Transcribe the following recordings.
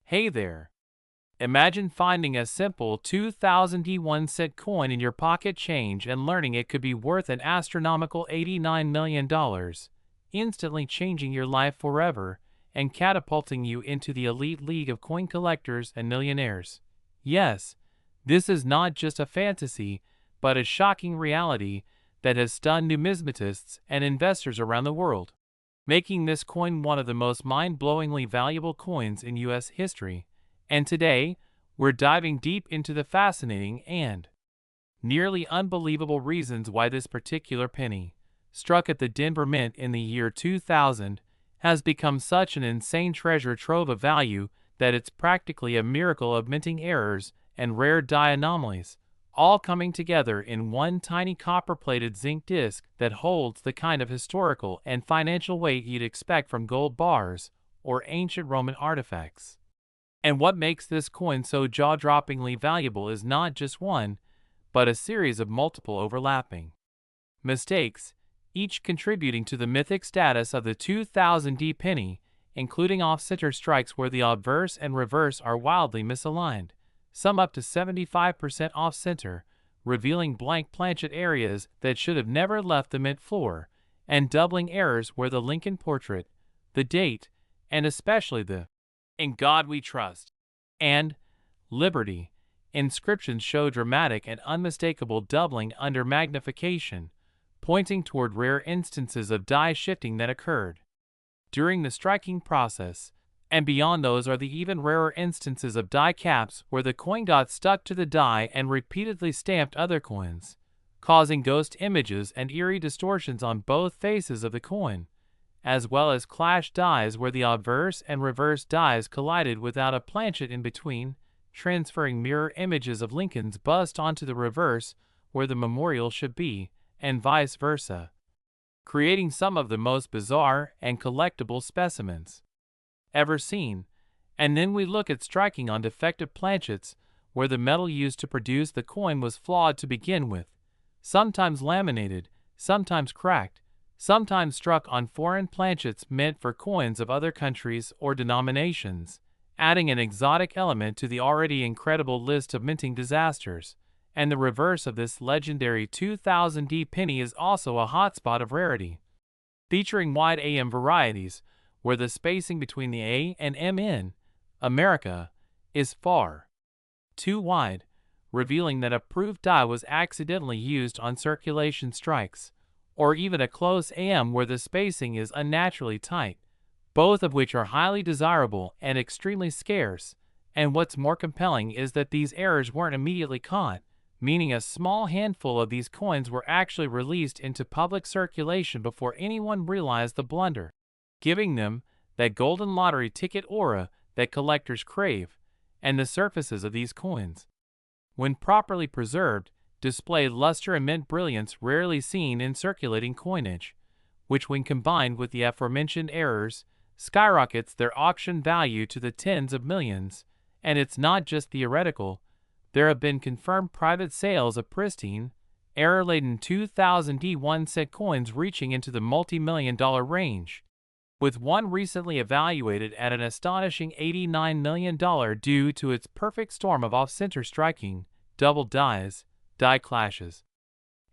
Hey there! Imagine finding a simple 2000 D1 cent coin in your pocket change and learning it could be worth an astronomical $89 million, instantly changing your life forever and catapulting you into the elite league of coin collectors and millionaires. Yes, this is not just a fantasy, but a shocking reality that has stunned numismatists and investors around the world, making this coin one of the most mind-blowingly valuable coins in U.S. history. And today, we're diving deep into the fascinating and nearly unbelievable reasons why this particular penny, struck at the Denver Mint in the year 2000, has become such an insane treasure trove of value that it's practically a miracle of minting errors and rare die anomalies, all coming together in one tiny copper-plated zinc disc that holds the kind of historical and financial weight you'd expect from gold bars or ancient Roman artifacts. And what makes this coin so jaw-droppingly valuable is not just one, but a series of multiple overlapping mistakes, each contributing to the mythic status of the 2000 D penny, including off-center strikes where the obverse and reverse are wildly misaligned, some up to 75% off-center, revealing blank planchet areas that should have never left the mint floor, and doubling errors where the Lincoln portrait, the date, and especially the "In God We Trust" and "Liberty" inscriptions show dramatic and unmistakable doubling under magnification, pointing toward rare instances of die shifting that occurred during the striking process. And beyond those are the even rarer instances of die caps where the coin got stuck to the die and repeatedly stamped other coins, causing ghost images and eerie distortions on both faces of the coin, as well as clash dies where the obverse and reverse dies collided without a planchet in between, transferring mirror images of Lincoln's bust onto the reverse where the memorial should be, and vice versa, creating some of the most bizarre and collectible specimens ever seen. And then we look at striking on defective planchets where the metal used to produce the coin was flawed to begin with, sometimes laminated, sometimes cracked, sometimes struck on foreign planchets meant for coins of other countries or denominations, adding an exotic element to the already incredible list of minting disasters. And the reverse of this legendary 2000 D penny is also a hotspot of rarity, featuring wide AM varieties where the spacing between the A and M in America is far too wide, revealing that a proof die was accidentally used on circulation strikes, or even a close AM where the spacing is unnaturally tight, both of which are highly desirable and extremely scarce. And what's more compelling is that these errors weren't immediately caught, meaning a small handful of these coins were actually released into public circulation before anyone realized the blunder, giving them that golden lottery ticket aura that collectors crave. And the surfaces of these coins, when properly preserved, display luster and mint brilliance rarely seen in circulating coinage, which when combined with the aforementioned errors, skyrockets their auction value to the tens of millions. And it's not just theoretical. There have been confirmed private sales of pristine, error-laden 2000 D1 cent coins reaching into the multi-million-dollar range, with one recently evaluated at an astonishing $89 million due to its perfect storm of off-center striking, double dies, die clashes,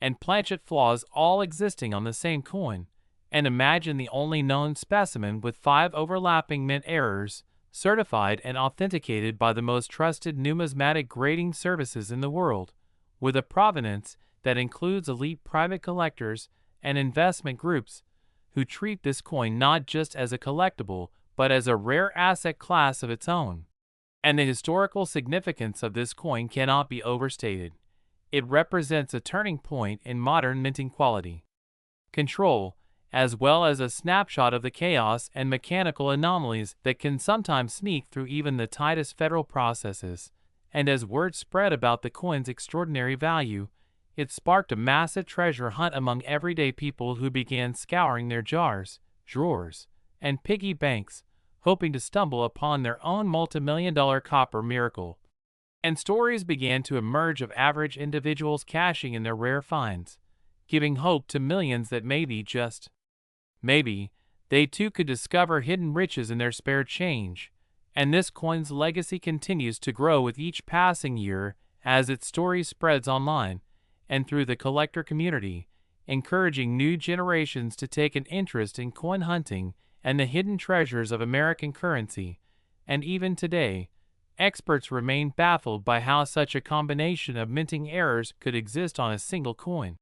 and planchet flaws all existing on the same coin. And imagine the only known specimen with 5 overlapping mint errors, certified and authenticated by the most trusted numismatic grading services in the world, with a provenance that includes elite private collectors and investment groups who treat this coin not just as a collectible but as a rare asset class of its own. And the historical significance of this coin cannot be overstated. It represents a turning point in modern minting quality control, as well as a snapshot of the chaos and mechanical anomalies that can sometimes sneak through even the tightest federal processes. And as word spread about the coin's extraordinary value, it sparked a massive treasure hunt among everyday people who began scouring their jars, drawers, and piggy banks, hoping to stumble upon their own multi-million-dollar copper miracle. And stories began to emerge of average individuals cashing in their rare finds, giving hope to millions that maybe, just maybe, they too could discover hidden riches in their spare change. And this coin's legacy continues to grow with each passing year as its story spreads online and through the collector community, encouraging new generations to take an interest in coin hunting and the hidden treasures of American currency. And even today, experts remain baffled by how such a combination of minting errors could exist on a single coin,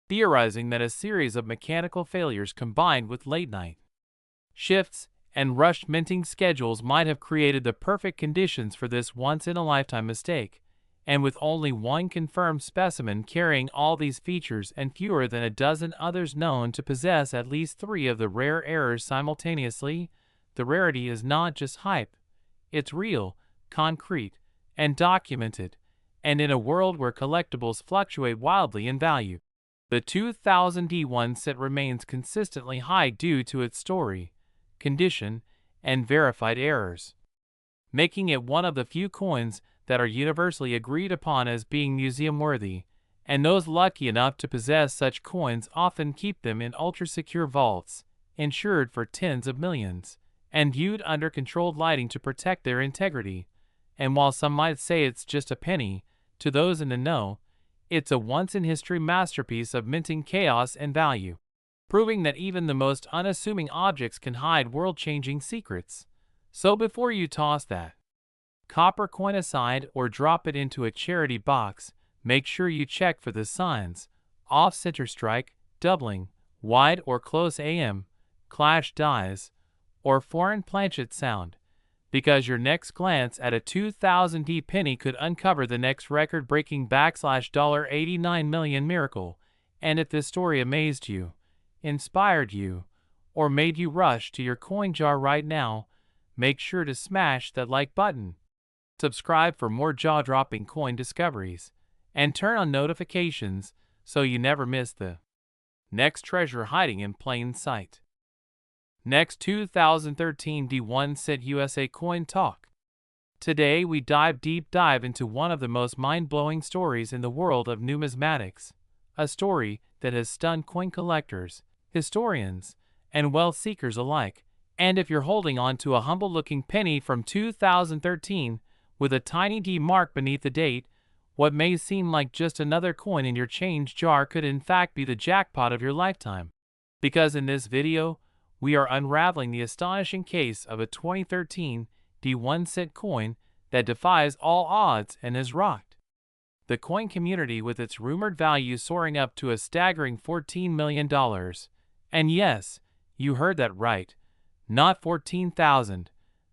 theorizing that a series of mechanical failures combined with late-night shifts and rushed minting schedules might have created the perfect conditions for this once-in-a-lifetime mistake. And with only one confirmed specimen carrying all these features and fewer than a dozen others known to possess at least 3 of the rare errors simultaneously, the rarity is not just hype. It's real, concrete, and documented. And in a world where collectibles fluctuate wildly in value, the 2000 D1 set remains consistently high due to its story, condition, and verified errors, making it one of the few coins that are universally agreed upon as being museum-worthy, and those lucky enough to possess such coins often keep them in ultra-secure vaults, insured for tens of millions, and viewed under controlled lighting to protect their integrity. And while some might say it's just a penny, to those in the know, it's a once-in-history masterpiece of minting chaos and value, proving that even the most unassuming objects can hide world-changing secrets. So before you toss that copper coin aside or drop it into a charity box, make sure you check for the signs: off-center strike, doubling, wide or close AM, clash dies, or foreign planchet sound, because your next glance at a 2000 D penny could uncover the next record-breaking $89 million miracle. And if this story amazed you, inspired you, or made you rush to your coin jar right now, make sure to smash that like button. Subscribe for more jaw-dropping coin discoveries, and turn on notifications so you never miss the next treasure hiding in plain sight. Next, 2013 D1 Cent USA Coin Talk. Today we deep dive into one of the most mind-blowing stories in the world of numismatics, a story that has stunned coin collectors, historians, and wealth seekers alike. And if you're holding on to a humble-looking penny from 2013, with a tiny D mark beneath the date, what may seem like just another coin in your change jar could in fact be the jackpot of your lifetime. Because in this video, we are unraveling the astonishing case of a 2013 D1 cent coin that defies all odds and has rocked the coin community with its rumored value soaring up to a staggering $14 million. And yes, you heard that right. Not 14,000,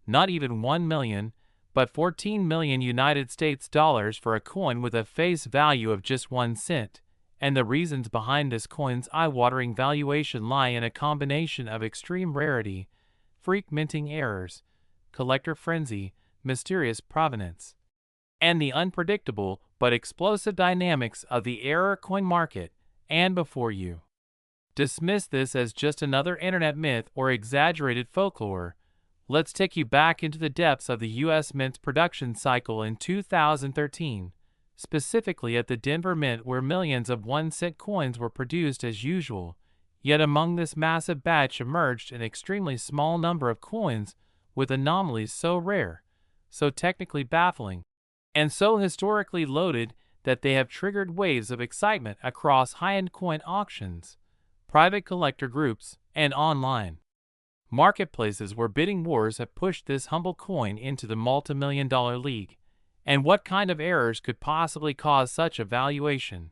not even 1 million, but 14 million United States dollars for a coin with a face value of just 1 cent. And the reasons behind this coin's eye-watering valuation lie in a combination of extreme rarity, freak minting errors, collector frenzy, mysterious provenance, and the unpredictable but explosive dynamics of the error coin market. And before you dismiss this as just another internet myth or exaggerated folklore, let's take you back into the depths of the U.S. Mint's production cycle in 2013, specifically at the Denver Mint, where millions of 1-cent coins were produced as usual. Yet among this massive batch emerged an extremely small number of coins with anomalies so rare, so technically baffling, and so historically loaded that they have triggered waves of excitement across high-end coin auctions, private collector groups, and online marketplaces where bidding wars have pushed this humble coin into the multi-million-dollar league. And what kind of errors could possibly cause such a valuation?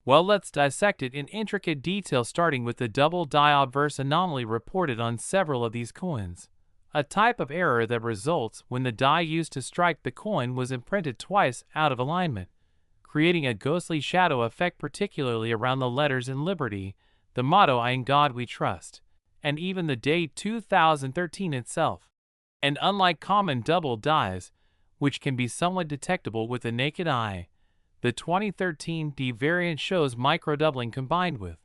Well, let's dissect it in intricate detail, starting with the double die obverse anomaly reported on several of these coins, a type of error that results when the die used to strike the coin was imprinted twice out of alignment, creating a ghostly shadow effect, particularly around the letters in Liberty, the motto "In God We Trust," and even the date 2013 itself. And unlike common double dies, which can be somewhat detectable with the naked eye, the 2013 D variant shows microdoubling combined with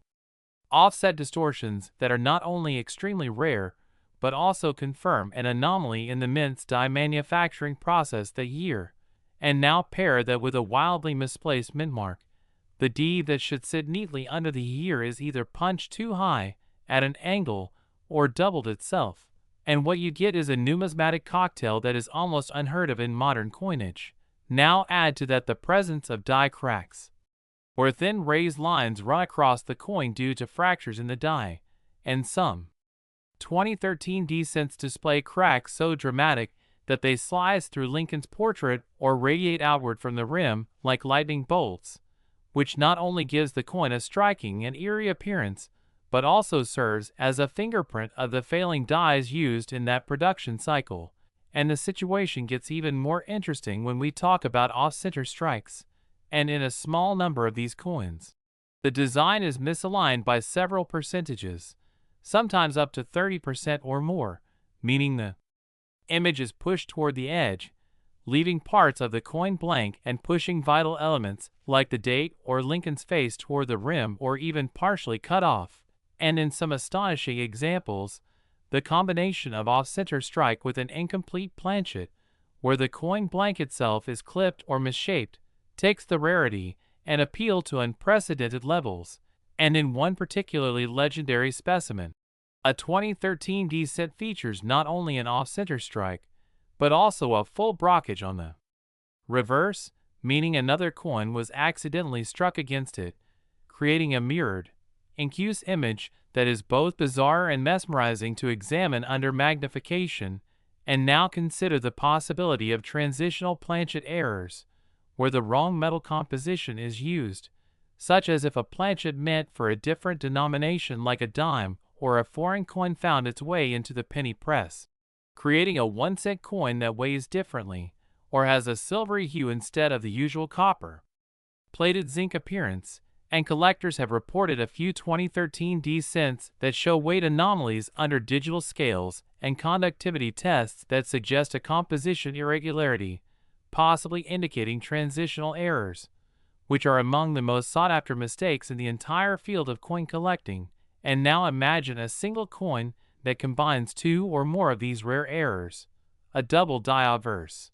offset distortions that are not only extremely rare, but also confirm an anomaly in the Mint's die manufacturing process that year. And now pair that with a wildly misplaced mint mark. The D that should sit neatly under the year is either punched too high, at an angle, or doubled itself, And what you get is a numismatic cocktail that is almost unheard of in modern coinage. Now add to that the presence of die cracks, where thin raised lines run across the coin due to fractures in the die, and some 2013 D-cents display cracks so dramatic that they slice through Lincoln's portrait or radiate outward from the rim like lightning bolts, which not only gives the coin a striking and eerie appearance, but also serves as a fingerprint of the failing dies used in that production cycle. And the situation gets even more interesting when we talk about off-center strikes, and in a small number of these coins, the design is misaligned by several percentages, sometimes up to 30% or more, meaning the image is pushed toward the edge, leaving parts of the coin blank and pushing vital elements like the date or Lincoln's face toward the rim or even partially cut off. And in some astonishing examples, the combination of off-center strike with an incomplete planchet, where the coin blank itself is clipped or misshaped, takes the rarity and appeal to unprecedented levels. And in one particularly legendary specimen, a 2013 D-cent features not only an off-center strike, but also a full brockage on the reverse, meaning another coin was accidentally struck against it, creating a mirrored, incuse image that is both bizarre and mesmerizing to examine under magnification. And now consider the possibility of transitional planchet errors, where the wrong metal composition is used, such as if a planchet meant for a different denomination like a dime or a foreign coin found its way into the penny press, creating a 1-cent coin that weighs differently, or has a silvery hue instead of the usual copper plated zinc appearance. And collectors have reported a few 2013 D-cents that show weight anomalies under digital scales and conductivity tests that suggest a composition irregularity, possibly indicating transitional errors, which are among the most sought-after mistakes in the entire field of coin collecting. And now imagine a single coin that combines two or more of these rare errors: a double die obverse,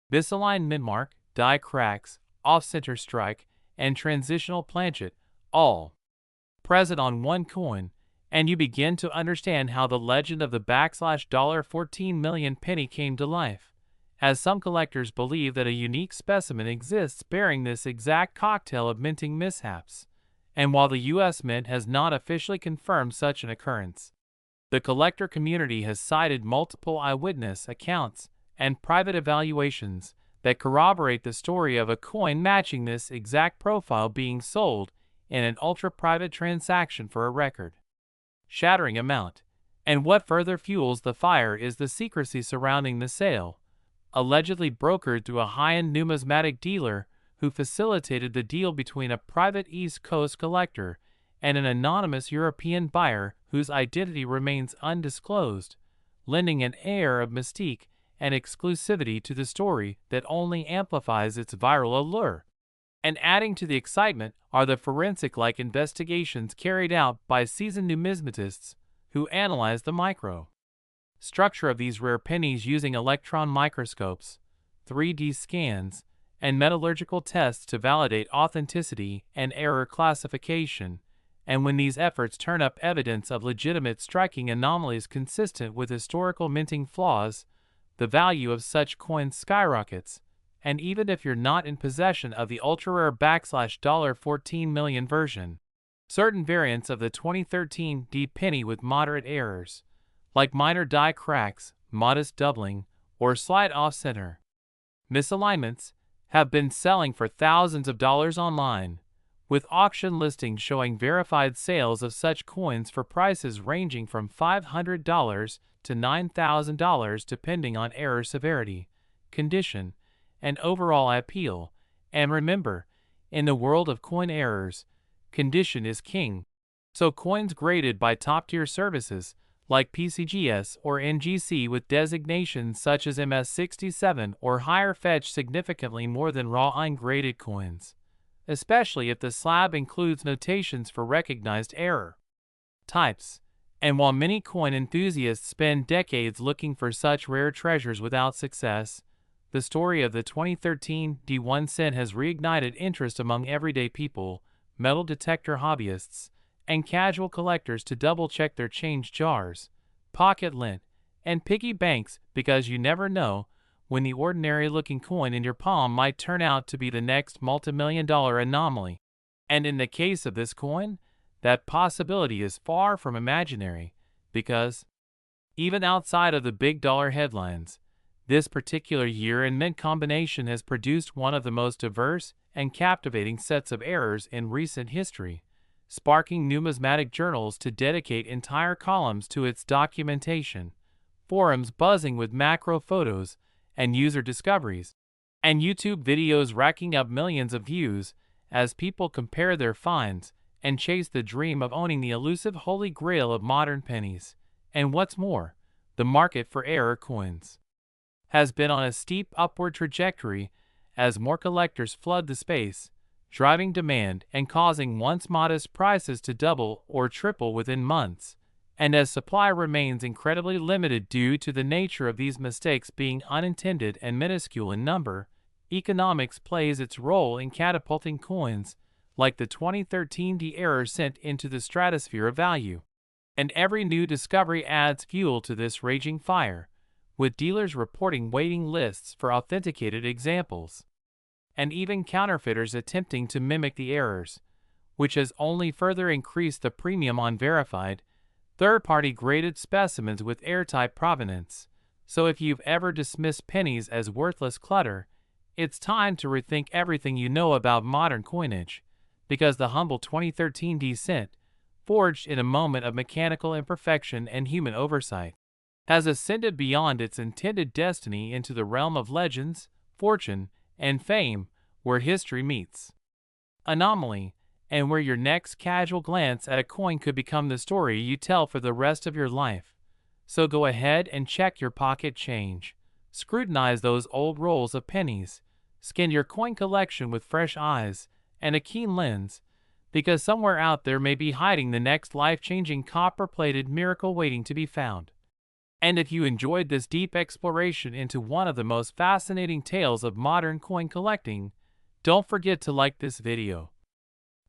misaligned midmark, die cracks, off-center strike, and transitional planchet, all present on one coin, and you begin to understand how the legend of the $14 million penny came to life, as some collectors believe that a unique specimen exists bearing this exact cocktail of minting mishaps. And while the U.S. Mint has not officially confirmed such an occurrence, the collector community has cited multiple eyewitness accounts and private evaluations that corroborate the story of a coin matching this exact profile being sold in an ultra-private transaction for a record-shattering amount. And what further fuels the fire is the secrecy surrounding the sale, allegedly brokered through a high-end numismatic dealer who facilitated the deal between a private East Coast collector and an anonymous European buyer whose identity remains undisclosed, lending an air of mystique and exclusivity to the story that only amplifies its viral allure. And adding to the excitement are the forensic-like investigations carried out by seasoned numismatists who analyze the micro-structure of these rare pennies using electron microscopes, 3D scans, and metallurgical tests to validate authenticity and error classification. And when these efforts turn up evidence of legitimate striking anomalies consistent with historical minting flaws, the value of such coins skyrockets. And even if you're not in possession of the ultra-rare $14 million version, certain variants of the 2013 D penny with moderate errors, like minor die cracks, modest doubling, or slight off-center misalignments, have been selling for thousands of dollars online, with auction listings showing verified sales of such coins for prices ranging from $500 to $9,000 depending on error severity, condition, and overall appeal. And remember, in the world of coin errors, condition is king. So coins graded by top-tier services like PCGS or NGC with designations such as MS67 or higher fetch significantly more than raw ungraded coins, especially if the slab includes notations for recognized error types. And while many coin enthusiasts spend decades looking for such rare treasures without success, the story of the 2013 D1 cent has reignited interest among everyday people, metal detector hobbyists, and casual collectors to double-check their change jars, pocket lint, and piggy banks, because you never know when the ordinary-looking coin in your palm might turn out to be the next multimillion-dollar anomaly. And in the case of this coin, that possibility is far from imaginary, because even outside of the big dollar headlines, this particular year and mint combination has produced one of the most diverse and captivating sets of errors in recent history, sparking numismatic journals to dedicate entire columns to its documentation, forums buzzing with macro photos and user discoveries, and YouTube videos racking up millions of views as people compare their finds and chase the dream of owning the elusive holy grail of modern pennies. And what's more, the market for error coins has been on a steep upward trajectory as more collectors flood the space, driving demand and causing once modest prices to double or triple within months. And as supply remains incredibly limited due to the nature of these mistakes being unintended and minuscule in number, economics plays its role in catapulting coins like the 2013 D error sent into the stratosphere of value. And every new discovery adds fuel to this raging fire, with dealers reporting waiting lists for authenticated examples, and even counterfeiters attempting to mimic the errors, which has only further increased the premium on verified, third-party graded specimens with airtight provenance. So if you've ever dismissed pennies as worthless clutter, it's time to rethink everything you know about modern coinage, because the humble 2013 D cent, forged in a moment of mechanical imperfection and human oversight, has ascended beyond its intended destiny into the realm of legends, fortune, and fame, where history meets anomaly, and where your next casual glance at a coin could become the story you tell for the rest of your life. So go ahead and check your pocket change, scrutinize those old rolls of pennies, scan your coin collection with fresh eyes and a keen lens, because somewhere out there may be hiding the next life-changing copper-plated miracle waiting to be found. And if you enjoyed this deep exploration into one of the most fascinating tales of modern coin collecting, don't forget to like this video.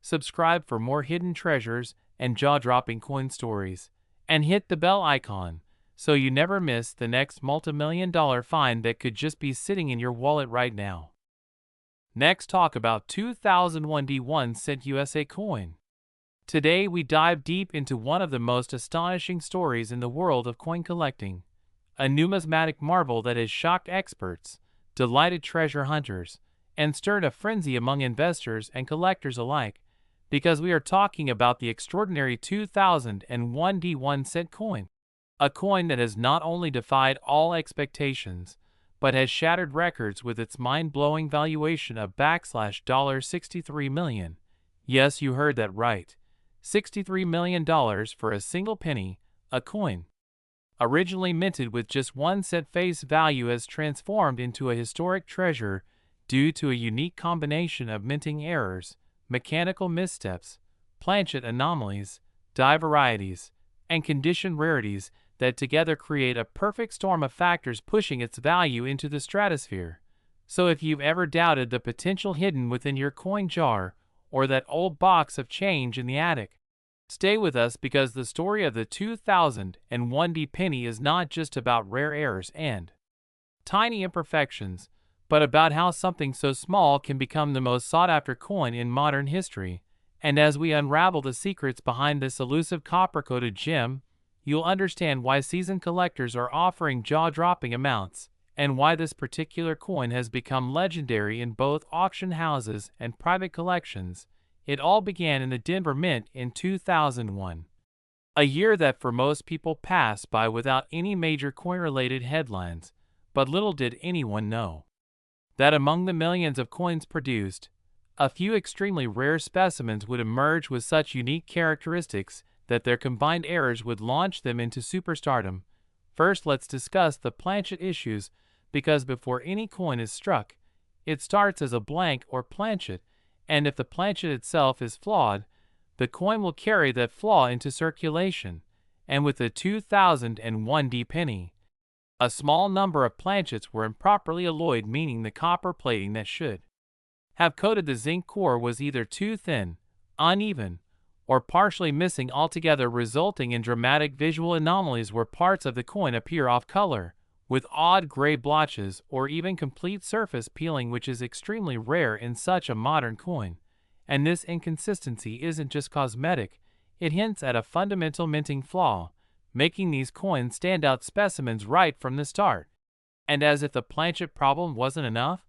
Subscribe for more hidden treasures and jaw-dropping coin stories, and hit the bell icon so you never miss the next multimillion-dollar find that could just be sitting in your wallet right now. Next, talk about 2001 D1 cent USA coin. Today we dive deep into one of the most astonishing stories in the world of coin collecting, a numismatic marvel that has shocked experts, delighted treasure hunters, and stirred a frenzy among investors and collectors alike, because we are talking about the extraordinary 2001 D1 cent coin, a coin that has not only defied all expectations, but has shattered records with its mind-blowing valuation of $63 million. Yes, you heard that right. $63 million for a single penny, a coin. Originally minted with just 1 cent face value, has transformed into a historic treasure due to a unique combination of minting errors, mechanical missteps, planchet anomalies, die varieties, and condition rarities that together create a perfect storm of factors pushing its value into the stratosphere. So if you've ever doubted the potential hidden within your coin jar, or that old box of change in the attic, stay with us, because the story of the 2001 D penny is not just about rare errors and tiny imperfections, but about how something so small can become the most sought-after coin in modern history. And as we unravel the secrets behind this elusive copper-coated gem, you'll understand why seasoned collectors are offering jaw-dropping amounts, and why this particular coin has become legendary in both auction houses and private collections. It all began in the Denver Mint in 2001, a year that for most people passed by without any major coin-related headlines, but little did anyone know that among the millions of coins produced, a few extremely rare specimens would emerge with such unique characteristics that their combined errors would launch them into superstardom. First, let's discuss the planchet issues, because before any coin is struck, it starts as a blank or planchet, and if the planchet itself is flawed, the coin will carry that flaw into circulation. And with the 2001 D penny, a small number of planchets were improperly alloyed, meaning the copper plating that should have coated the zinc core was either too thin, uneven, or partially missing altogether, resulting in dramatic visual anomalies where parts of the coin appear off color, with odd gray blotches or even complete surface peeling, which is extremely rare in such a modern coin. And this inconsistency isn't just cosmetic, it hints at a fundamental minting flaw, making these coins standout specimens right from the start. And as if the planchet problem wasn't enough,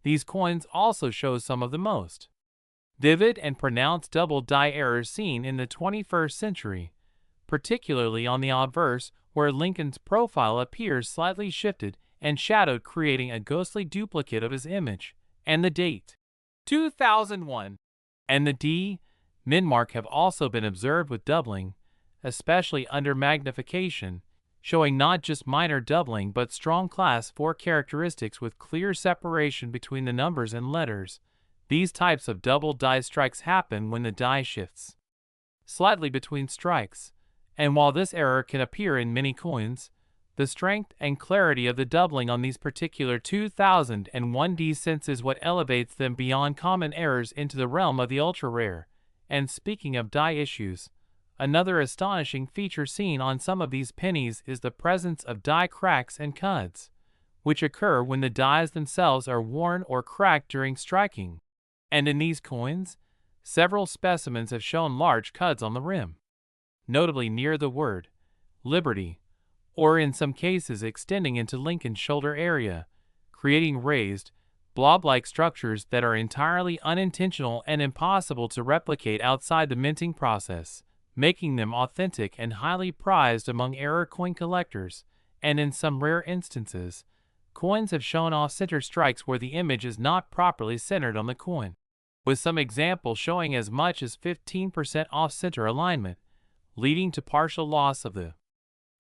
these coins also show some of the most vivid and pronounced double die errors seen in the 21st century, particularly on the obverse, where Lincoln's profile appears slightly shifted and shadowed, creating a ghostly duplicate of his image, and the date, 2001, and the D min mark have also been observed with doubling, especially under magnification, showing not just minor doubling but strong class 4 characteristics with clear separation between the numbers and letters. These types of double die strikes happen when the die shifts slightly between strikes, and while this error can appear in many coins, the strength and clarity of the doubling on these particular 2001 D cents is what elevates them beyond common errors into the realm of the ultra-rare. And speaking of die issues, another astonishing feature seen on some of these pennies is the presence of die cracks and cuds, which occur when the dies themselves are worn or cracked during striking. And in these coins, several specimens have shown large cuds on the rim, notably near the word Liberty, or in some cases extending into Lincoln's shoulder area, creating raised, blob-like structures that are entirely unintentional and impossible to replicate outside the minting process, making them authentic and highly prized among error coin collectors. And in some rare instances, coins have shown off-center strikes where the image is not properly centered on the coin, with some examples showing as much as 15% off-center alignment, leading to partial loss of the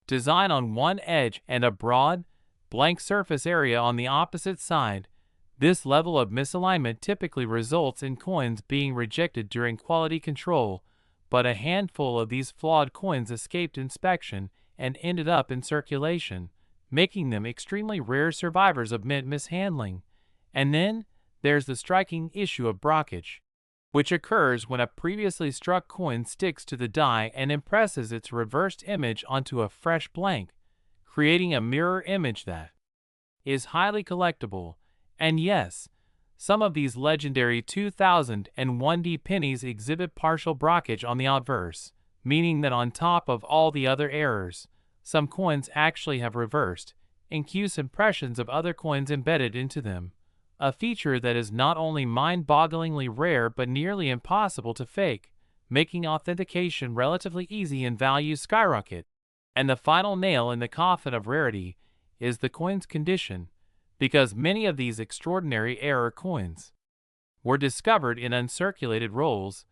design on one edge and a broad, blank surface area on the opposite side. This level of misalignment typically results in coins being rejected during quality control, but a handful of these flawed coins escaped inspection and ended up in circulation, making them extremely rare survivors of mint mishandling. And then there's the striking issue of brockage, which occurs when a previously struck coin sticks to the die and impresses its reversed image onto a fresh blank, creating a mirror image that is highly collectible. And yes, some of these legendary 2001 D pennies exhibit partial brockage on the obverse, meaning that on top of all the other errors, some coins actually have reversed, incuse impressions of other coins embedded into them, a feature that is not only mind-bogglingly rare but nearly impossible to fake, making authentication relatively easy and values skyrocket. And the final nail in the coffin of rarity is the coin's condition, because many of these extraordinary error coins were discovered in uncirculated rolls,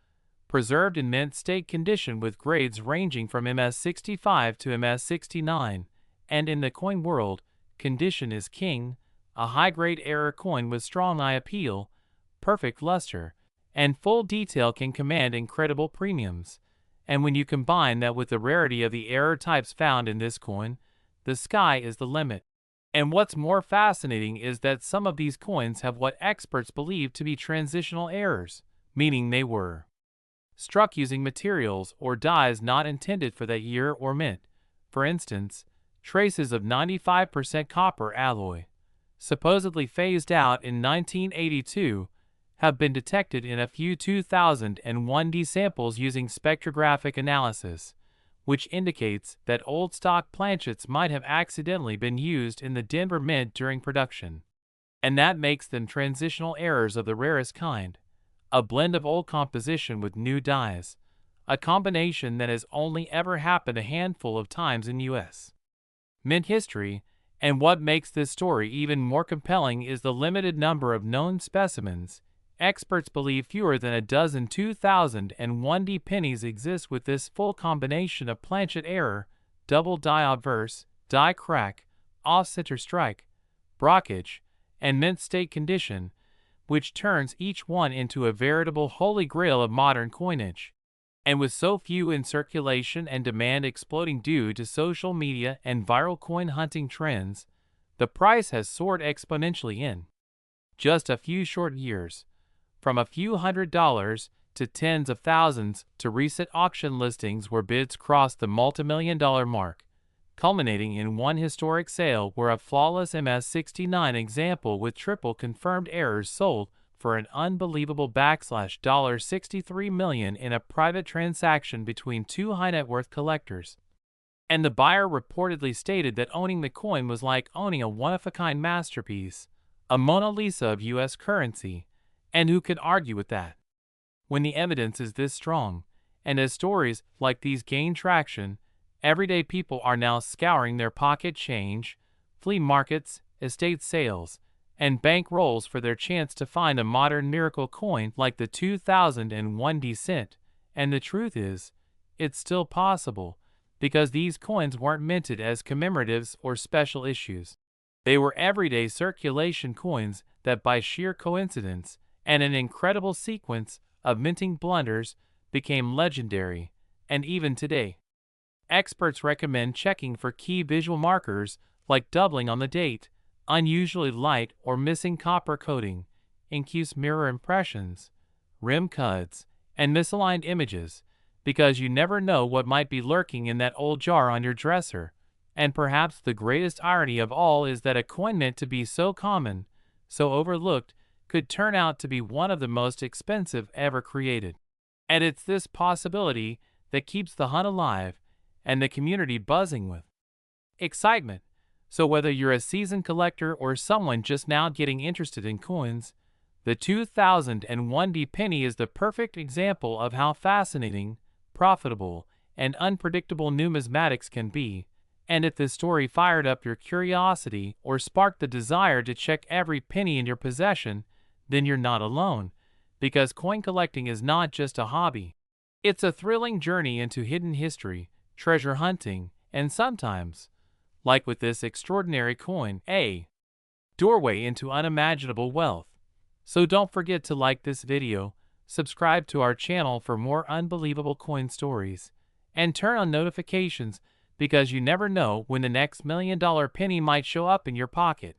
preserved in mint state condition with grades ranging from MS65 to MS69, and in the coin world, condition is king. A high-grade error coin with strong eye appeal, perfect luster, and full detail can command incredible premiums. And when you combine that with the rarity of the error types found in this coin, the sky is the limit. And what's more fascinating is that some of these coins have what experts believe to be transitional errors, meaning they were struck using materials or dyes not intended for that year or mint. For instance, traces of 95% copper alloy, supposedly phased out in 1982, have been detected in a few 2001 D samples using spectrographic analysis, which indicates that old stock planchets might have accidentally been used in the Denver Mint during production. And that makes them transitional errors of the rarest kind, a blend of old composition with new dyes, a combination that has only ever happened a handful of times in U.S. mint history. And what makes this story even more compelling is the limited number of known specimens. Experts believe fewer than a dozen 2001 D pennies exist with this full combination of planchet error, double die obverse, die crack, off-center strike, brockage, and mint state condition, which turns each one into a veritable holy grail of modern coinage. And with so few in circulation and demand exploding due to social media and viral coin hunting trends, the price has soared exponentially in just a few short years, from a few $100s to tens of thousands to recent auction listings where bids crossed the multimillion-dollar mark, culminating in one historic sale where a flawless MS-69 example with triple confirmed errors sold for an unbelievable $63 million in a private transaction between two high-net-worth collectors. And the buyer reportedly stated that owning the coin was like owning a one-of-a-kind masterpiece, a Mona Lisa of U.S. currency, and who could argue with that? When the evidence is this strong, and as stories like these gain traction, everyday people are now scouring their pocket change, flea markets, estate sales, and bank rolls for their chance to find a modern miracle coin like the 2001 decent. And the truth is, it's still possible, because these coins weren't minted as commemoratives or special issues. They were everyday circulation coins that by sheer coincidence and an incredible sequence of minting blunders became legendary, and even today, experts recommend checking for key visual markers like doubling on the date, unusually light or missing copper coating, incuse mirror impressions, rim cuts, and misaligned images, because you never know what might be lurking in that old jar on your dresser. And perhaps the greatest irony of all is that a coin meant to be so common, so overlooked, could turn out to be one of the most expensive ever created. And it's this possibility that keeps the hunt alive and the community buzzing with excitement. So whether you're a seasoned collector or someone just now getting interested in coins, the 2001 penny is the perfect example of how fascinating, profitable, and unpredictable numismatics can be. And if this story fired up your curiosity or sparked the desire to check every penny in your possession, then you're not alone, because coin collecting is not just a hobby. It's a thrilling journey into hidden history, treasure hunting, and sometimes, like with this extraordinary coin, a doorway into unimaginable wealth. So don't forget to like this video, subscribe to our channel for more unbelievable coin stories, and turn on notifications because you never know when the next $1 million penny might show up in your pocket.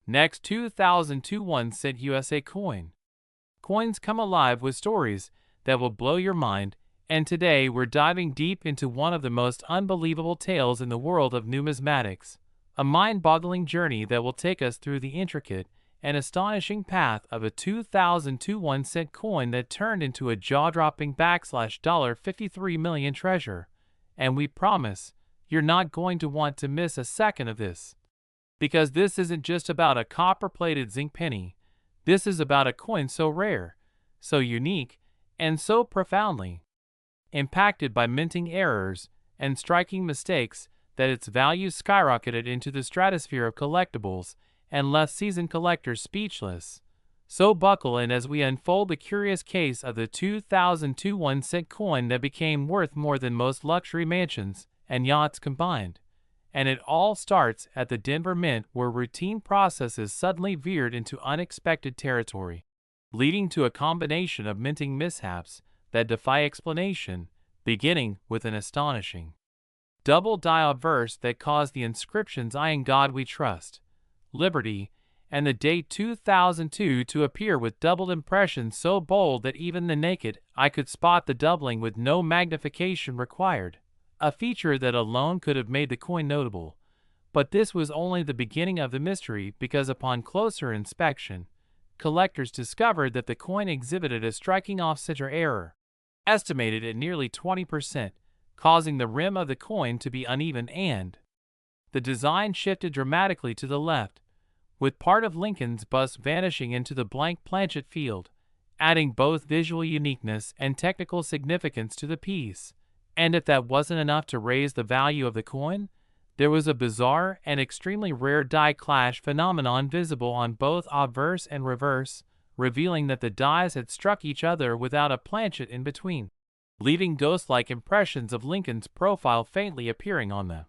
Next, 2002 1-cent USA coin. Coins come alive with stories that will blow your mind, and today we're diving deep into one of the most unbelievable tales in the world of numismatics, a mind-boggling journey that will take us through the intricate and astonishing path of a 2002 1-cent coin that turned into a jaw-dropping $53 million treasure. And we promise you're not going to want to miss a second of this. Because this isn't just about a copper-plated zinc penny. This is about a coin so rare, so unique, and so profoundly impacted by minting errors and striking mistakes that its value skyrocketed into the stratosphere of collectibles and left seasoned collectors speechless. So buckle in as we unfold the curious case of the 2002 1-cent coin that became worth more than most luxury mansions and yachts combined. And it all starts at the Denver Mint, where routine processes suddenly veered into unexpected territory, leading to a combination of minting mishaps that defy explanation, beginning with an astonishing double die obverse that caused the inscriptions "I in God We Trust," "Liberty," and the date 2002 to appear with doubled impressions so bold that even the naked eye could spot the doubling with no magnification required, a feature that alone could have made the coin notable. But this was only the beginning of the mystery, because upon closer inspection, collectors discovered that the coin exhibited a striking off-center error, estimated at nearly 20%, causing the rim of the coin to be uneven and the design shifted dramatically to the left, with part of Lincoln's bust vanishing into the blank planchet field, adding both visual uniqueness and technical significance to the piece. And if that wasn't enough to raise the value of the coin, there was a bizarre and extremely rare die clash phenomenon visible on both obverse and reverse, revealing that the dies had struck each other without a planchet in between, leaving ghost-like impressions of Lincoln's profile faintly appearing on the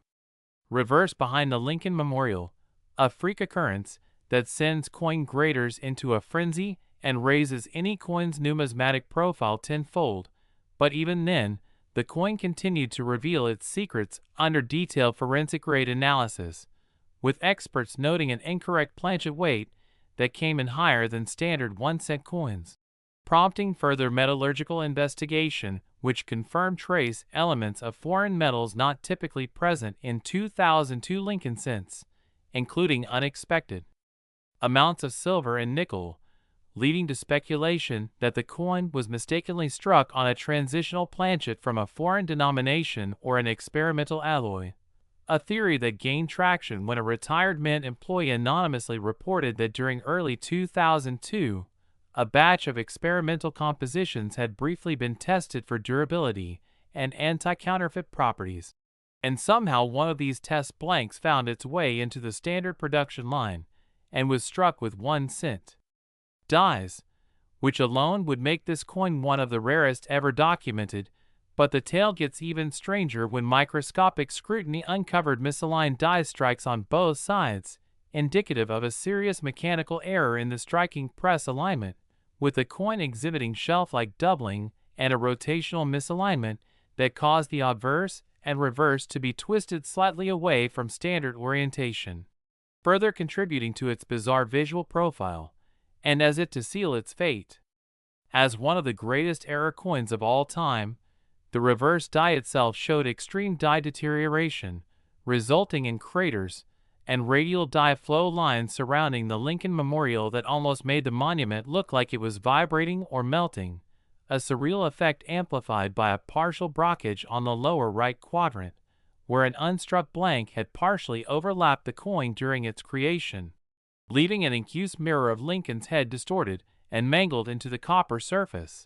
reverse behind the Lincoln Memorial, a freak occurrence that sends coin graders into a frenzy and raises any coin's numismatic profile tenfold. But even then, the coin continued to reveal its secrets under detailed forensic-grade analysis, with experts noting an incorrect planchet weight that came in higher than standard 1-cent coins. prompting further metallurgical investigation, which confirmed trace elements of foreign metals not typically present in 2002 Lincoln cents, including unexpected amounts of silver and nickel, leading to speculation that the coin was mistakenly struck on a transitional planchet from a foreign denomination or an experimental alloy. A theory that gained traction when a retired mint employee anonymously reported that during early 2002, a batch of experimental compositions had briefly been tested for durability and anti-counterfeit properties, and somehow one of these test blanks found its way into the standard production line and was struck with 1 cent dies, which alone would make this coin one of the rarest ever documented. But the tale gets even stranger when microscopic scrutiny uncovered misaligned die strikes on both sides, indicative of a serious mechanical error in the striking press alignment, with the coin exhibiting shelf-like doubling and a rotational misalignment that caused the obverse and reverse to be twisted slightly away from standard orientation, further contributing to its bizarre visual profile, and as it to seal its fate as one of the greatest error coins of all time. The reverse die itself showed extreme die deterioration, resulting in craters and radial die flow lines surrounding the Lincoln Memorial that almost made the monument look like it was vibrating or melting, a surreal effect amplified by a partial blockage on the lower right quadrant, where an unstruck blank had partially overlapped the coin during its creation, leaving an incused mirror of Lincoln's head distorted and mangled into the copper surface,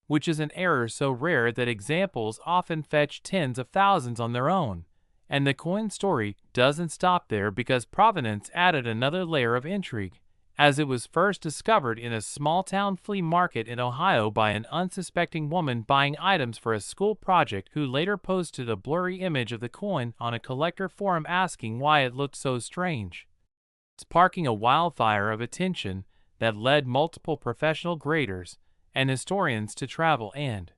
which is an error so rare that examples often fetch tens of thousands on their own. And the coin story doesn't stop there, because provenance added another layer of intrigue, as it was first discovered in a small-town flea market in Ohio by an unsuspecting woman buying items for a school project, who later posted a blurry image of the coin on a collector forum asking why it looked so strange, sparking a wildfire of attention that led multiple professional graders and historians to travel and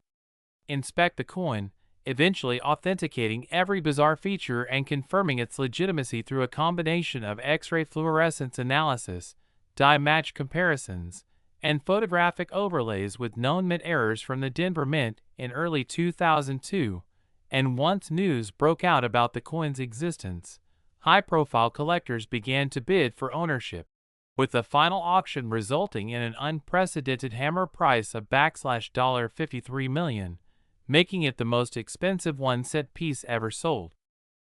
inspect the coin, eventually authenticating every bizarre feature and confirming its legitimacy through a combination of X-ray fluorescence analysis, die match comparisons, and photographic overlays with known mint errors from the Denver Mint in early 2002. And once news broke out about the coin's existence, high-profile collectors began to bid for ownership, with the final auction resulting in an unprecedented hammer price of $53 million, making it the most expensive 1 cent piece ever sold.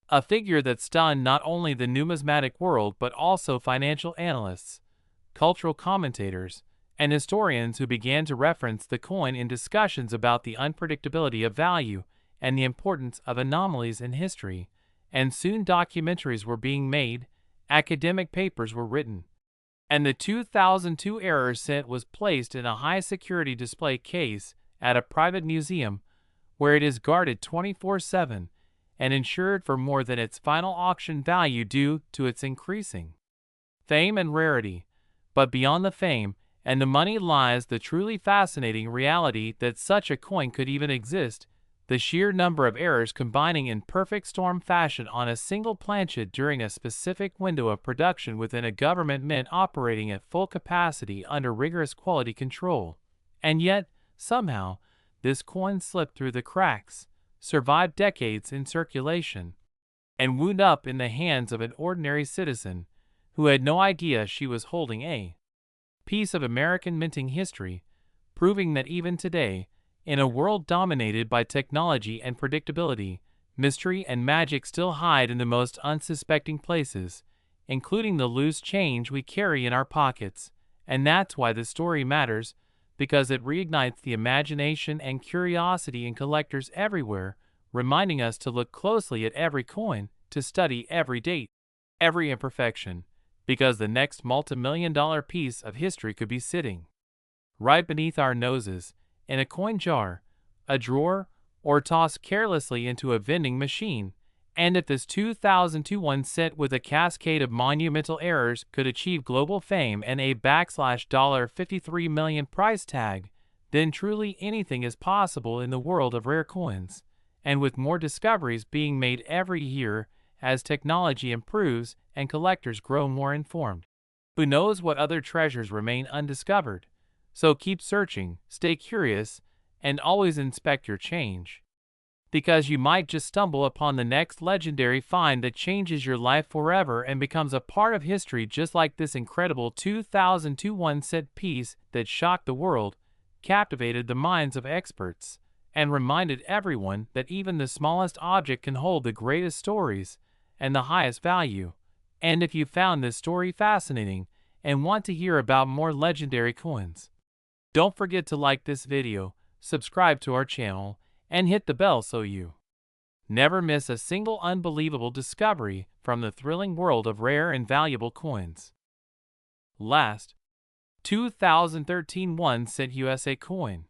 A figure that stunned not only the numismatic world but also financial analysts, cultural commentators, and historians, who began to reference the coin in discussions about the unpredictability of value and the importance of anomalies in history. And soon documentaries were being made, academic papers were written, and the 2002 error cent was placed in a high-security display case at a private museum, where it is guarded 24/7 and insured for more than its final auction value due to its increasing fame and rarity. But beyond the fame and the money lies the truly fascinating reality that such a coin could even exist. The sheer number of errors combining in perfect storm fashion on a single planchet during a specific window of production within a government mint operating at full capacity under rigorous quality control. And yet, somehow, this coin slipped through the cracks, survived decades in circulation, and wound up in the hands of an ordinary citizen who had no idea she was holding a piece of American minting history, proving that even today, in a world dominated by technology and predictability, mystery and magic still hide in the most unsuspecting places, including the loose change we carry in our pockets. And that's why this story matters, because it reignites the imagination and curiosity in collectors everywhere, reminding us to look closely at every coin, to study every date, every imperfection, because the next multi-million-dollar piece of history could be sitting right beneath our noses, in a coin jar, a drawer, or tossed carelessly into a vending machine. And if this 2002 1 cent with a cascade of monumental errors could achieve global fame and a $53 million price tag, then truly anything is possible in the world of rare coins. And with more discoveries being made every year as technology improves and collectors grow more informed, who knows what other treasures remain undiscovered? So keep searching, stay curious, and always inspect your change. Because you might just stumble upon the next legendary find that changes your life forever and becomes a part of history, just like this incredible 2001 set piece that shocked the world, captivated the minds of experts, and reminded everyone that even the smallest object can hold the greatest stories and the highest value. And if you found this story fascinating and want to hear about more legendary coins, don't forget to like this video, subscribe to our channel, and hit the bell so you never miss a single unbelievable discovery from the thrilling world of rare and valuable coins. Last, 2013 1-cent USA coin.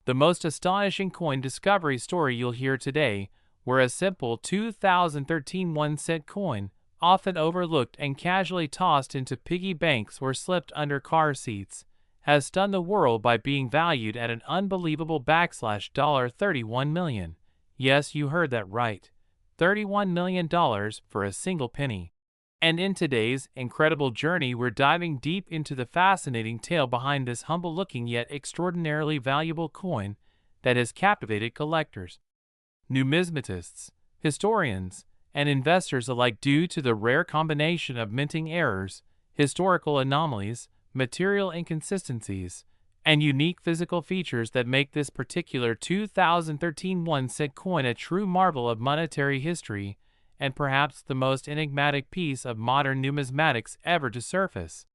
The most astonishing coin discovery story you'll hear today, where a simple 2013 1-cent coin, often overlooked and casually tossed into piggy banks or slipped under car seats, has stunned the world by being valued at an unbelievable $31 million. Yes, you heard that right. $31 million for a single penny. And in today's incredible journey, we're diving deep into the fascinating tale behind this humble-looking yet extraordinarily valuable coin that has captivated collectors, numismatists, historians, and investors alike due to the rare combination of minting errors, historical anomalies, material inconsistencies, and unique physical features that make this particular 2013 1-cent coin a true marvel of monetary history and perhaps the most enigmatic piece of modern numismatics ever to surface.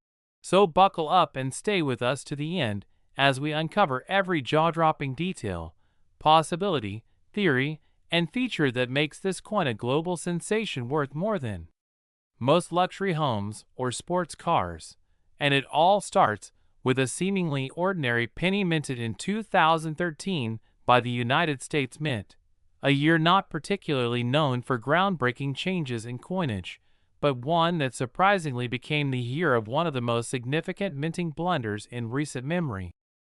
So buckle up and stay with us to the end as we uncover every jaw-dropping detail, possibility, theory, and feature that makes this coin a global sensation worth more than most luxury homes or sports cars. And it all starts with a seemingly ordinary penny minted in 2013 by the United States Mint, a year not particularly known for groundbreaking changes in coinage, but one that surprisingly became the year of one of the most significant minting blunders in recent memory.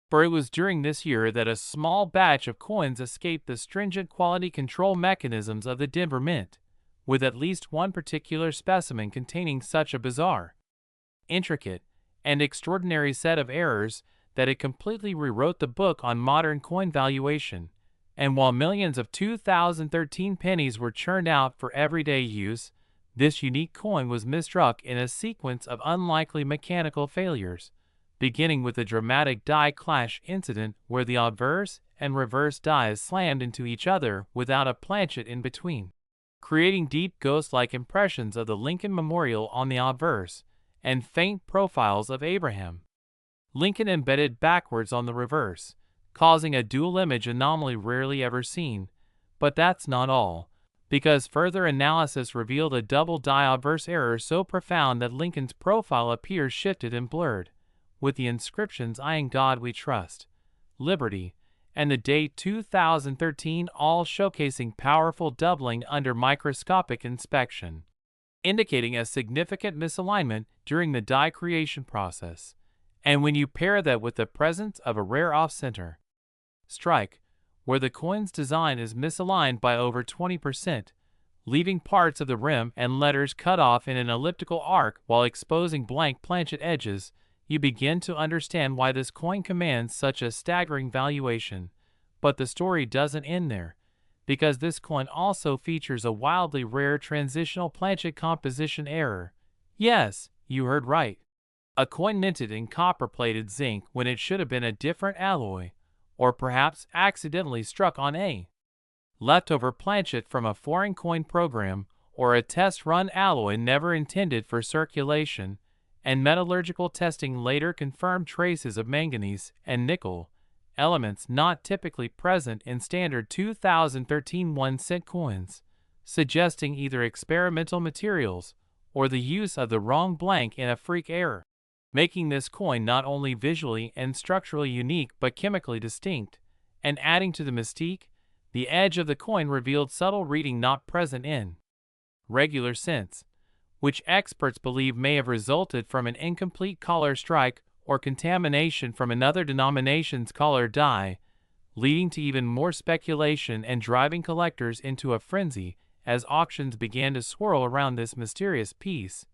For it was during this year that a small batch of coins escaped the stringent quality control mechanisms of the Denver Mint, with at least one particular specimen containing such a bizarre, intricate, and extraordinary set of errors that it completely rewrote the book on modern coin valuation. And while millions of 2013 pennies were churned out for everyday use, this unique coin was misstruck in a sequence of unlikely mechanical failures, beginning with a dramatic die clash incident where the obverse and reverse dies slammed into each other without a planchet in between, creating deep ghost-like impressions of the Lincoln Memorial on the obverse and faint profiles of Abraham Lincoln embedded backwards on the reverse, causing a dual image anomaly rarely ever seen. But that's not all, because further analysis revealed a double die obverse error so profound that Lincoln's profile appears shifted and blurred, with the inscriptions "I in God we trust," "Liberty," and the date 2013 all showcasing powerful doubling under microscopic inspection, indicating a significant misalignment during the die creation process. And when you pair that with the presence of a rare off-center strike, where the coin's design is misaligned by over 20%, leaving parts of the rim and letters cut off in an elliptical arc while exposing blank planchet edges, you begin to understand why this coin commands such a staggering valuation. But the story doesn't end there, because this coin also features a wildly rare transitional planchet composition error. Yes, you heard right. A coin minted in copper-plated zinc when it should have been a different alloy, or perhaps accidentally struck on a leftover planchet from a foreign coin program, or a test-run alloy never intended for circulation, and metallurgical testing later confirmed traces of manganese and nickel, elements not typically present in standard 2013 1-cent coins, suggesting either experimental materials or the use of the wrong blank in a freak error, making this coin not only visually and structurally unique but chemically distinct, and adding to the mystique. The edge of the coin revealed subtle reading not present in regular cents, which experts believe may have resulted from an incomplete collar strike or contamination from another denomination's collar die, leading to even more speculation and driving collectors into a frenzy as auctions began to swirl around this mysterious piece,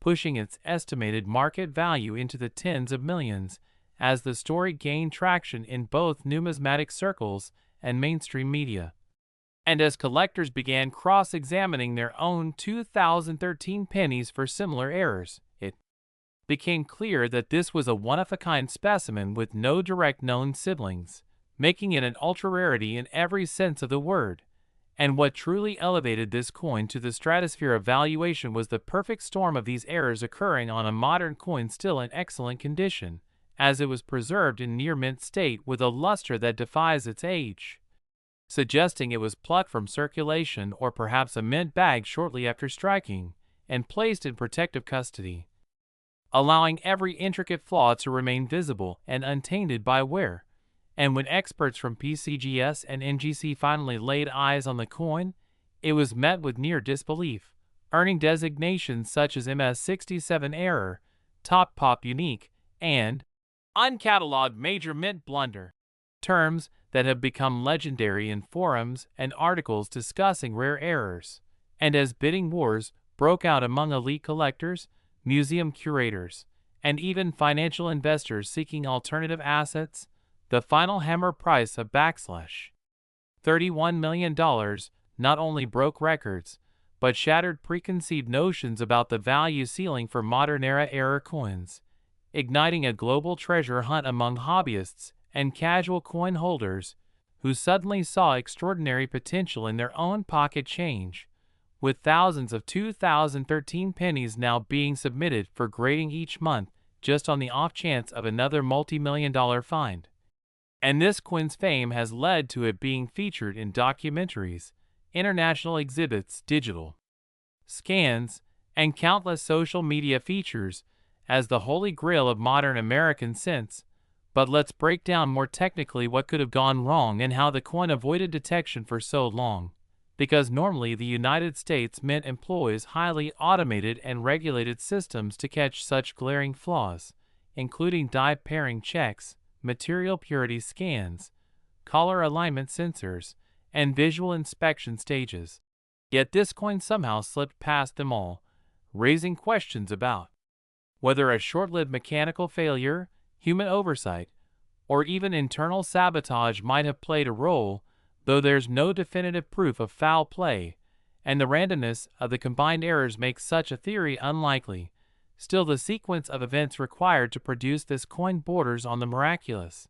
pushing its estimated market value into the tens of millions, as the story gained traction in both numismatic circles and mainstream media. And as collectors began cross-examining their own 2013 pennies for similar errors, it became clear that this was a one-of-a-kind specimen with no direct known siblings, making it an ultra-rarity in every sense of the word. And what truly elevated this coin to the stratosphere of valuation was the perfect storm of these errors occurring on a modern coin still in excellent condition, as it was preserved in near-mint state with a luster that defies its age, suggesting it was plucked from circulation or perhaps a mint bag shortly after striking, and placed in protective custody, allowing every intricate flaw to remain visible and untainted by wear. And when experts from PCGS and NGC finally laid eyes on the coin, it was met with near disbelief, earning designations such as MS67 Error, Top Pop Unique, and Uncatalogued Major Mint Blunder, terms that have become legendary in forums and articles discussing rare errors. And as bidding wars broke out among elite collectors, museum curators, and even financial investors seeking alternative assets, the final hammer price of $31 million not only broke records, but shattered preconceived notions about the value ceiling for modern-era error coins, igniting a global treasure hunt among hobbyists and casual coin holders who suddenly saw extraordinary potential in their own pocket change, with thousands of 2013 pennies now being submitted for grading each month just on the off chance of another multi-million-dollar find. And this coin's fame has led to it being featured in documentaries, international exhibits, digital scans, and countless social media features as the holy grail of modern American cents. But let's break down more technically what could have gone wrong and how the coin avoided detection for so long. Because normally the United States Mint employs highly automated and regulated systems to catch such glaring flaws, including die pairing checks, material purity scans, collar alignment sensors, and visual inspection stages. Yet this coin somehow slipped past them all, raising questions about whether a short-lived mechanical failure, human oversight, or even internal sabotage might have played a role, though there's no definitive proof of foul play, and the randomness of the combined errors makes such a theory unlikely. Still, the sequence of events required to produce this coin borders on the miraculous,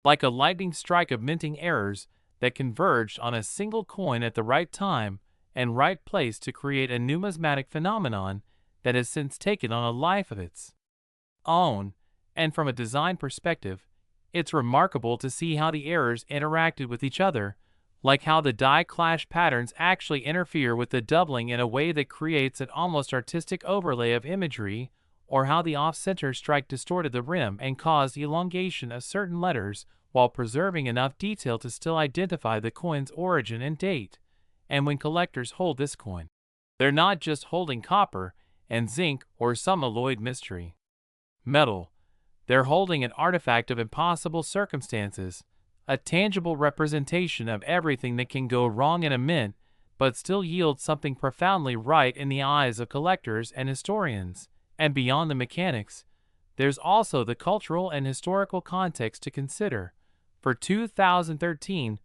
like a lightning strike of minting errors that converged on a single coin at the right time and right place to create a numismatic phenomenon that has since taken on a life of its own. And from a design perspective, it's remarkable to see how the errors interacted with each other, like how the die clash patterns actually interfere with the doubling in a way that creates an almost artistic overlay of imagery, or how the off-center strike distorted the rim and caused elongation of certain letters while preserving enough detail to still identify the coin's origin and date. And when collectors hold this coin, they're not just holding copper and zinc or some alloyed mystery metal. They're holding an artifact of impossible circumstances, a tangible representation of everything that can go wrong in a mint, but still yield something profoundly right in the eyes of collectors and historians. And beyond the mechanics, there's also the cultural and historical context to consider. For 2013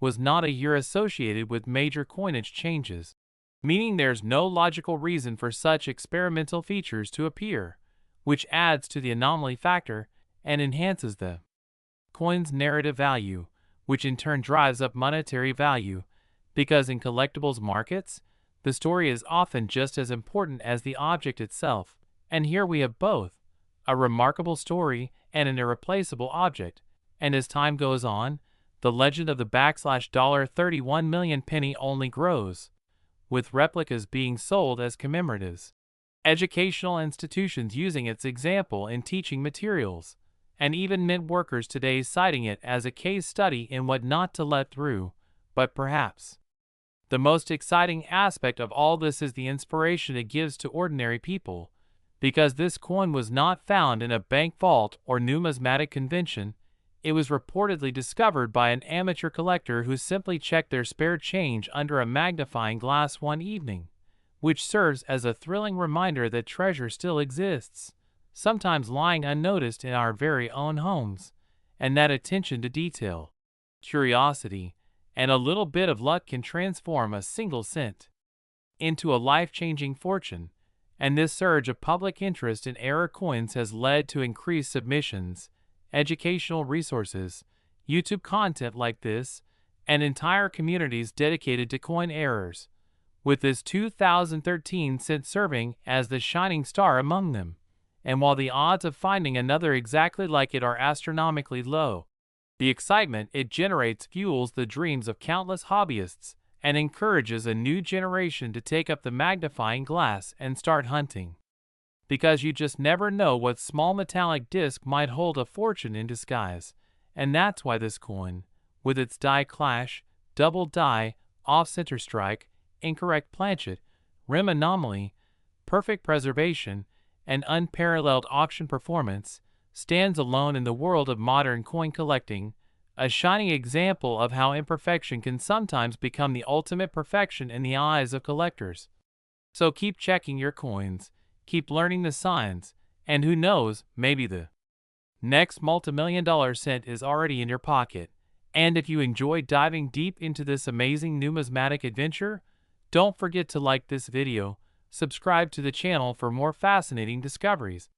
was not a year associated with major coinage changes, meaning there's no logical reason for such experimental features to appear, which adds to the anomaly factor and enhances the coin's narrative value, which in turn drives up monetary value, because in collectibles markets, the story is often just as important as the object itself. And here we have both, a remarkable story and an irreplaceable object. And as time goes on, the legend of the $31 million penny only grows, with replicas being sold as commemoratives, educational institutions using its example in teaching materials, and even mint workers today citing it as a case study in what not to let through. But perhaps the most exciting aspect of all this is the inspiration it gives to ordinary people, because this coin was not found in a bank vault or numismatic convention. It was reportedly discovered by an amateur collector who simply checked their spare change under a magnifying glass one evening, which serves as a thrilling reminder that treasure still exists, sometimes lying unnoticed in our very own homes. And that attention to detail, curiosity, and a little bit of luck can transform a single cent into a life-changing fortune. And this surge of public interest in error coins has led to increased submissions, educational resources, YouTube content like this, and entire communities dedicated to coin errors, with this 2013 cent serving as the shining star among them. And while the odds of finding another exactly like it are astronomically low, the excitement it generates fuels the dreams of countless hobbyists and encourages a new generation to take up the magnifying glass and start hunting. Because you just never know what small metallic disc might hold a fortune in disguise. And that's why this coin, with its die clash, double die, off-center strike, incorrect planchet, rim anomaly, perfect preservation, and unparalleled auction performance, stands alone in the world of modern coin collecting, a shining example of how imperfection can sometimes become the ultimate perfection in the eyes of collectors. So keep checking your coins, keep learning the signs, and who knows, maybe the next multimillion-dollar cent is already in your pocket. And if you enjoy diving deep into this amazing numismatic adventure, don't forget to like this video, subscribe to the channel for more fascinating discoveries,